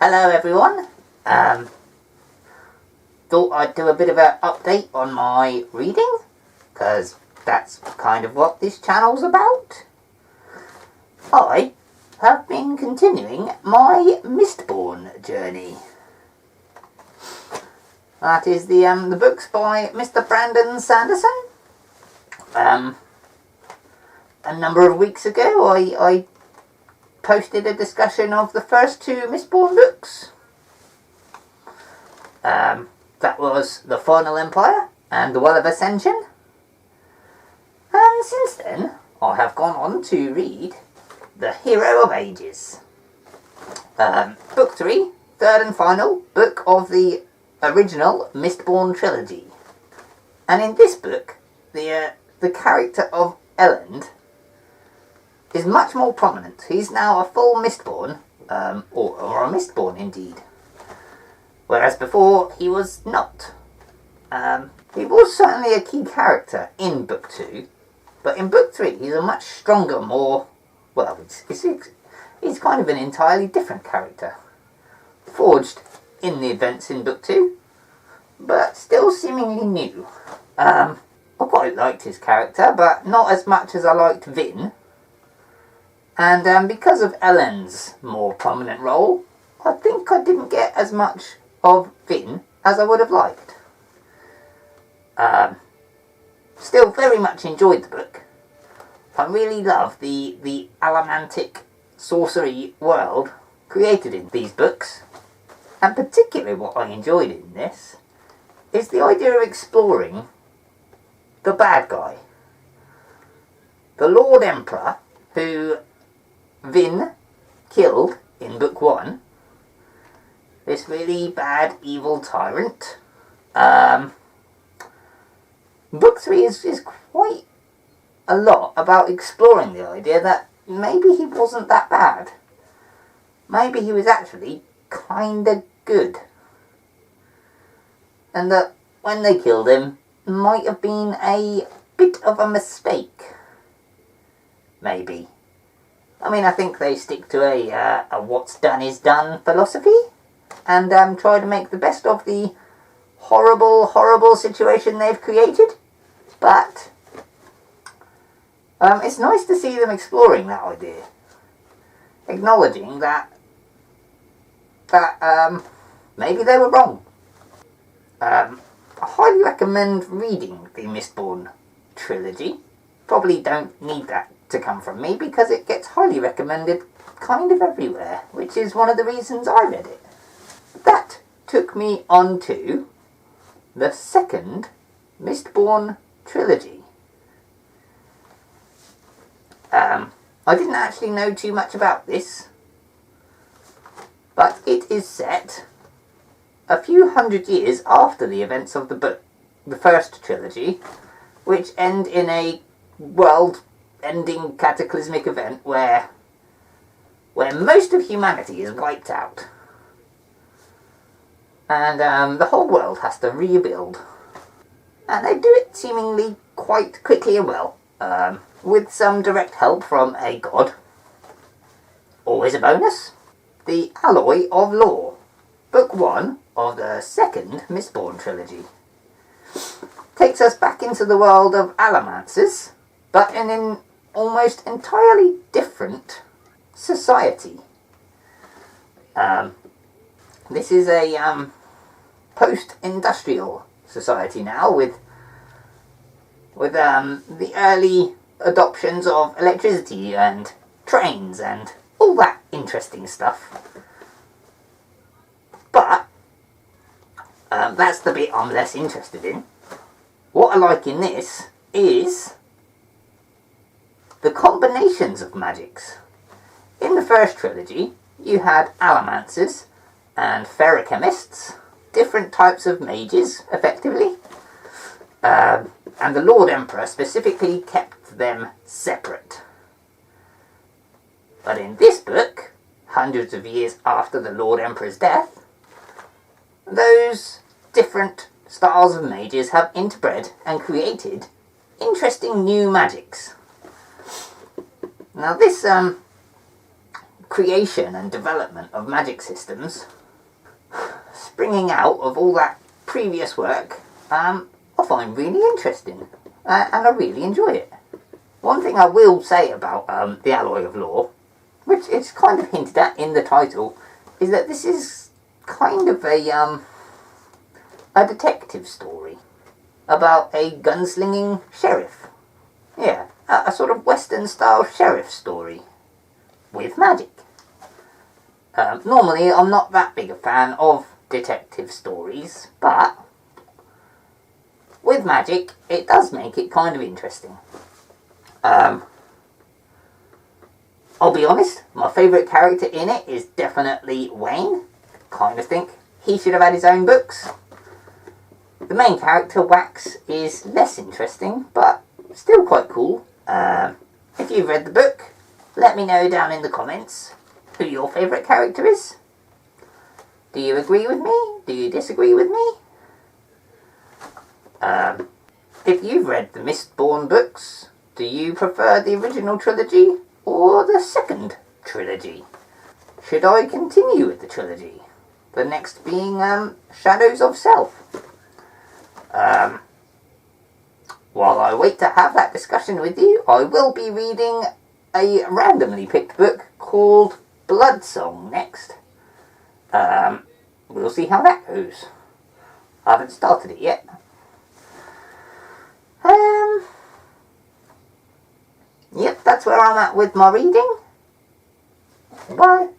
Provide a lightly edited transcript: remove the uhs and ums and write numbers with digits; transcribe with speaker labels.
Speaker 1: Hello everyone. Thought I'd do a bit of an update on my reading, because that's kind of what this channel's about. I have been continuing my Mistborn journey. That is the books by Mr. Brandon Sanderson. A number of weeks ago I posted a discussion of the first two Mistborn books. That was The Final Empire and The Well of Ascension. And since then, I have gone on to read The Hero of Ages. Book 3, third and final book of the original Mistborn Trilogy. And in this book, the character of Elend is much more prominent. He's now a full Mistborn, or a Mistborn indeed. Whereas before, he was not. He was certainly a key character in Book 2, but in Book 3, he's a much stronger, he's kind of an entirely different character. Forged in the events in Book 2, but still seemingly new. I quite liked his character, but not as much as I liked Vin. And because of Elend's more prominent role, I think I didn't get as much of Vin as I would have liked. Still very much enjoyed the book. I really love the Alamantic sorcery world created in these books. And particularly what I enjoyed in this is the idea of exploring the bad guy. The Lord Emperor, who Vin killed in Book 1. This really bad, evil tyrant. Book 3 is quite a lot about exploring the idea that maybe he wasn't that bad. Maybe he was actually kinda good. And that when they killed him, might have been a bit of a mistake. Maybe. I mean, I think they stick to a what's done is done philosophy, and try to make the best of the horrible, horrible situation they've created. But it's nice to see them exploring that idea, acknowledging that maybe they were wrong. I highly recommend reading the Mistborn Trilogy. Probably don't need that to come from me, because it gets highly recommended kind of everywhere, which is one of the reasons I read it. That took me on to the second Mistborn Trilogy. I didn't actually know too much about this, but it is set a few hundred years after the events of the first trilogy, which end in a world-ending cataclysmic event where most of humanity is wiped out. And the whole world has to rebuild. And they do it seemingly quite quickly and well, with some direct help from a god. Always a bonus. The Alloy of Law, Book 1 of the second Mistborn Trilogy. Takes us back into the world of Allomancers, but in an almost entirely different society. This is a post-industrial society now, with the early adoptions of electricity and trains and all that interesting stuff. But that's the bit I'm less interested in. What I like in this is the combinations of magics. In the first trilogy, you had allomancers and ferrochemists, different types of mages, effectively. And the Lord Emperor specifically kept them separate. But in this book, hundreds of years after the Lord Emperor's death, those different styles of mages have interbred and created interesting new magics. Now this creation and development of magic systems springing out of all that previous work, I find really interesting, and I really enjoy it. One thing I will say about the Alloy of Law, which is kind of hinted at in the title, is that this is kind of a detective story about a gunslinging sheriff. Yeah, a sort of Western-style sheriff story with magic. Normally, I'm not that big a fan of detective stories, but with magic, it does make it kind of interesting. I'll be honest, my favourite character in it is definitely Wayne. Kind of think he should have had his own books. The main character, Wax, is less interesting, but still quite cool. If you've read the book, let me know down in the comments who your favourite character is. Do you agree with me? Do you disagree with me? If you've read the Mistborn books, do you prefer the original trilogy or the second trilogy? Should I continue with the trilogy? The next being Shadows of Self. While I wait to have that discussion with you, I will be reading a randomly picked book called Bloodsong next. We'll see how that goes. I haven't started it yet. Yep, that's where I'm at with my reading. Bye.